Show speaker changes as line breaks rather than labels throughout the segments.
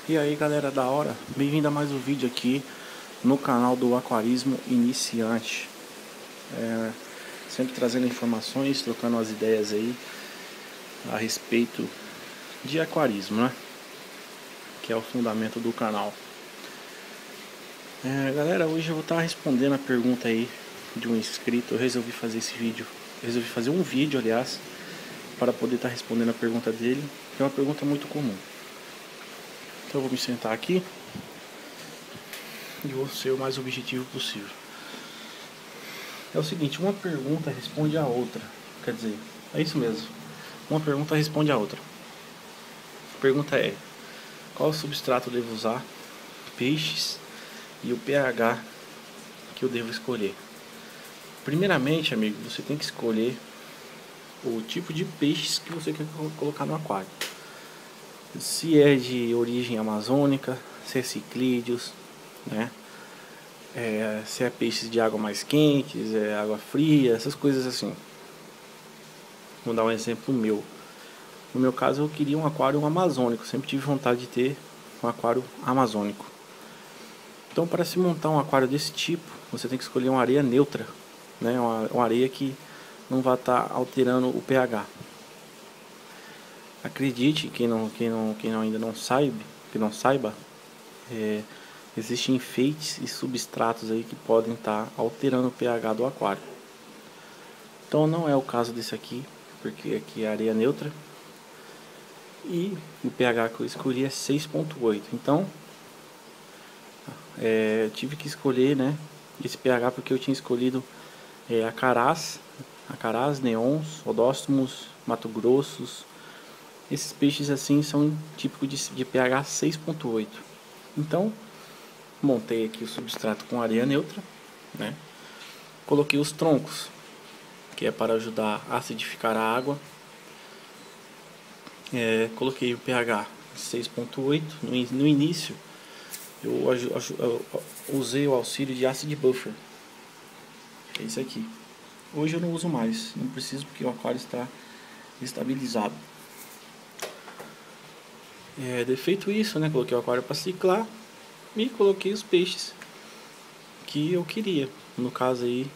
E aí galera da hora, bem-vindo a mais um vídeo aqui no canal do Aquarismo Iniciante. Sempre trazendo informações, trocando as ideias aí a respeito de aquarismo, né? Que é o fundamento do canal. Galera, hoje eu vou estar respondendo a pergunta aí de um inscrito. Eu resolvi fazer esse vídeo, resolvi fazer um vídeo, aliás, para poder estar respondendo a pergunta dele, que é uma pergunta muito comum. Então eu vou me sentar aqui e vou ser o mais objetivo possível. É o seguinte, uma pergunta responde a outra. Quer dizer, é isso mesmo. Uma pergunta responde a outra. A pergunta é: qual substrato eu devo usar? Peixes e o pH que eu devo escolher. Primeiramente, amigo, você tem que escolher o tipo de peixes que você quer colocar no aquário. Se é de origem amazônica, se é ciclídeos, né? Se é peixes de água mais quentes, água fria, essas coisas assim. Vou dar um exemplo meu. No meu caso, eu queria um aquário amazônico. Sempre tive vontade de ter um aquário amazônico. Então, para se montar um aquário desse tipo, você tem que escolher uma areia neutra, né? Uma areia que não vai estar alterando o pH. Acredite, quem ainda não saiba, existem enfeites e substratos aí que podem estar alterando o pH do aquário. Então não é o caso desse aqui, porque aqui é areia neutra e o pH que eu escolhi é 6.8. Então tive que escolher, né, esse pH porque eu tinha escolhido acarás, neons, odóstomos, mato-grossos. Esses peixes assim são típicos de pH 6.8. Então montei aqui o substrato com areia neutra, né? Coloquei os troncos, que é para ajudar a acidificar a água. Coloquei o pH 6.8. No início eu usei o auxílio de Acid Buffer, que é isso aqui. Hoje eu não uso mais, não preciso porque o aquário está estabilizado. Feito isso, né? Coloquei o aquário para ciclar e coloquei os peixes que eu queria. No caso aí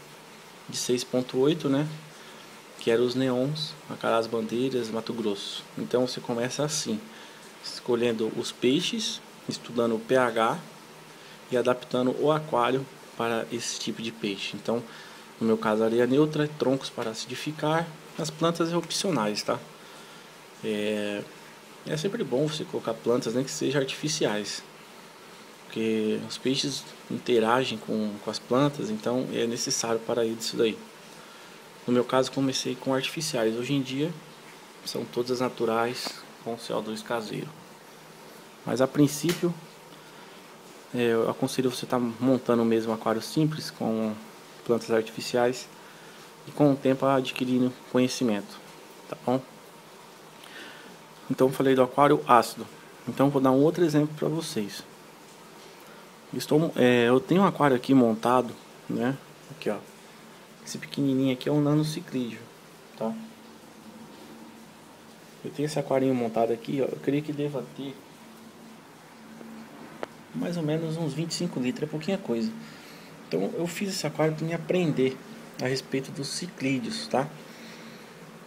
de 6.8, né? Que eram os neons, acarás bandeiras, Mato Grosso. Então você começa assim, escolhendo os peixes, estudando o pH e adaptando o aquário para esse tipo de peixe. Então, no meu caso, areia neutra, troncos para acidificar, as plantas opcionais, tá? É sempre bom você colocar plantas, nem que sejam artificiais, porque os peixes interagem com as plantas, então é necessário para isso daí. No meu caso, comecei com artificiais. Hoje em dia são todas naturais com CO2 caseiro. Mas a princípio eu aconselho você estar montando mesmo um aquário simples com plantas artificiais e com o tempo adquirindo conhecimento, tá bom? Então eu falei do aquário ácido. Então vou dar um outro exemplo para vocês. Eu tenho um aquário aqui montado, né? Aqui ó, esse pequenininho aqui é um nanociclídeo, tá? Eu tenho esse aquarinho montado aqui, ó. Eu creio que deva ter mais ou menos uns 25 litros, é pouquinha coisa. Então eu fiz esse aquário para me aprender a respeito dos ciclídeos, tá?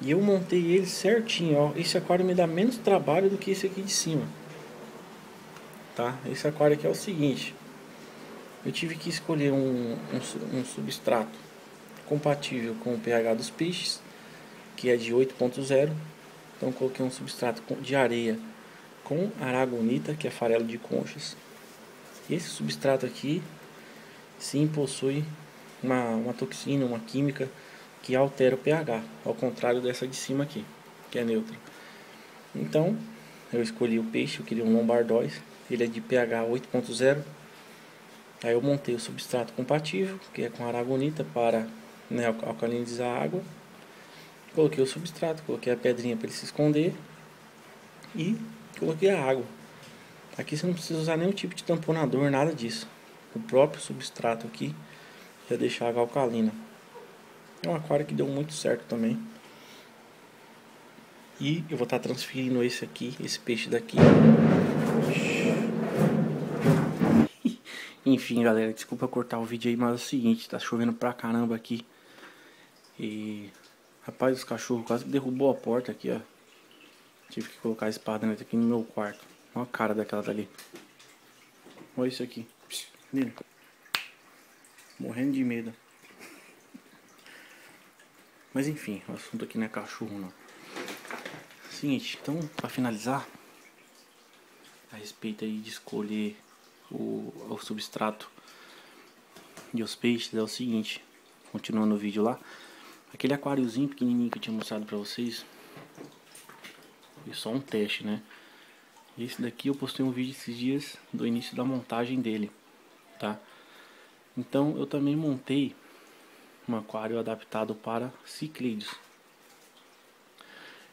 E eu montei ele certinho, ó. Esse aquário me dá menos trabalho do que esse aqui de cima, tá? Esse aquário aqui é o seguinte: eu tive que escolher um substrato compatível com o pH dos peixes, que é de 8.0. Então coloquei um substrato de areia com aragonita, que é farelo de conchas. Esse substrato aqui sim possui uma toxina, uma química que altera o pH, ao contrário dessa de cima aqui, que é neutra. Então eu escolhi o peixe, eu queria um lombardóis, ele é de pH 8.0. Aí eu montei o substrato compatível, que é com aragonita para, né, alcalinizar a água. Coloquei o substrato, coloquei a pedrinha para ele se esconder e coloquei a água. Aqui você não precisa usar nenhum tipo de tamponador, nada disso. O próprio substrato aqui já deixa a água alcalina. É um aquário que deu muito certo também. E eu vou estar transferindo esse peixe daqui Enfim, galera, desculpa cortar o vídeo aí, mas é o seguinte, tá chovendo pra caramba aqui. E... rapaz, os cachorros quase derrubou a porta aqui, ó. Tive que colocar a espada aqui no meu quarto. Olha a cara daquela dali. Olha isso aqui. Menino. Morrendo de medo. Mas enfim, o assunto aqui não é cachorro não. Seguinte, então, pra finalizar, a respeito aí de escolher o substrato e os peixes, é o seguinte, continuando o vídeo lá, aquele aquáriozinho pequenininho que eu tinha mostrado pra vocês, foi só um teste, né? Esse daqui eu postei um vídeo esses dias do início da montagem dele, tá? Então eu também montei um aquário adaptado para ciclídeos.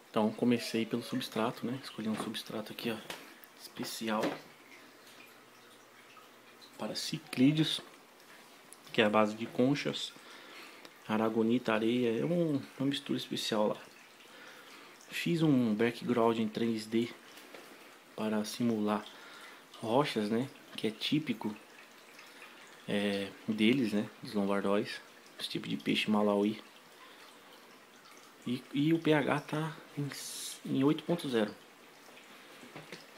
Então comecei pelo substrato, né? Escolhi um substrato aqui, ó, especial para ciclídeos, que é a base de conchas, aragonita, areia, é uma mistura especial lá. Fiz um background em 3D para simular rochas, né? Que é típico deles, né? Dos lombardóis, esse tipo de peixe malauí. E o pH tá em 8.0.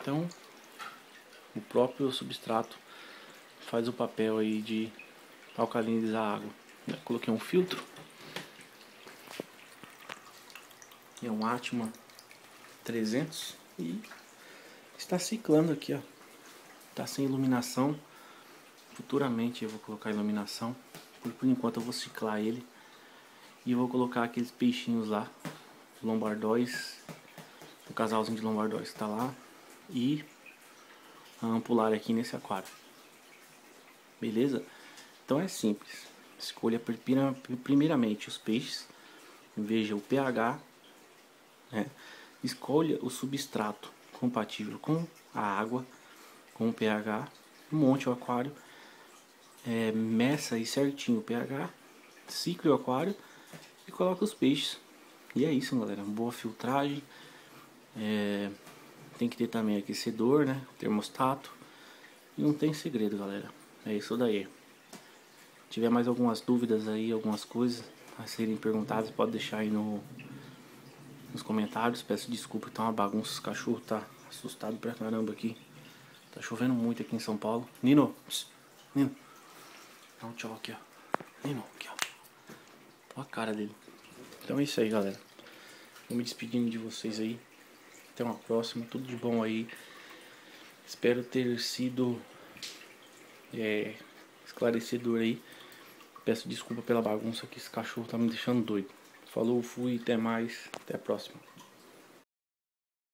Então, o próprio substrato faz o papel aí de alcalinizar a água. Eu coloquei um filtro. É um Atma 300 e está ciclando aqui, ó. Tá sem iluminação. Futuramente eu vou colocar iluminação. Por enquanto eu vou ciclar ele. E vou colocar aqueles peixinhos lá, lombardóis, o casalzinho de lombardóis que tá lá, e a ampulária aqui nesse aquário. Beleza? Então é simples. Escolha primeiramente os peixes, veja o pH, né? Escolha o substrato compatível com a água, com o pH, monte o aquário, meça aí certinho o pH, cicle o aquário e coloca os peixes. E é isso, galera. Boa filtragem. Tem que ter também aquecedor, né? Termostato. E não tem segredo, galera. É isso daí. Se tiver mais algumas dúvidas aí, algumas coisas a serem perguntadas, pode deixar aí nos comentários. Peço desculpa, tá uma bagunça. Os cachorros tá assustado pra caramba aqui. Tá chovendo muito aqui em São Paulo. Nino, pss, Nino, dá um tchau aqui, ó. Nino, aqui, ó. Olha a cara dele. Então é isso aí, galera. Vou me despedindo de vocês aí. Até uma próxima. Tudo de bom aí. Espero ter sido esclarecedor aí. Peço desculpa pela bagunça que esse cachorro tá me deixando doido. Falou, fui, até mais. Até a próxima.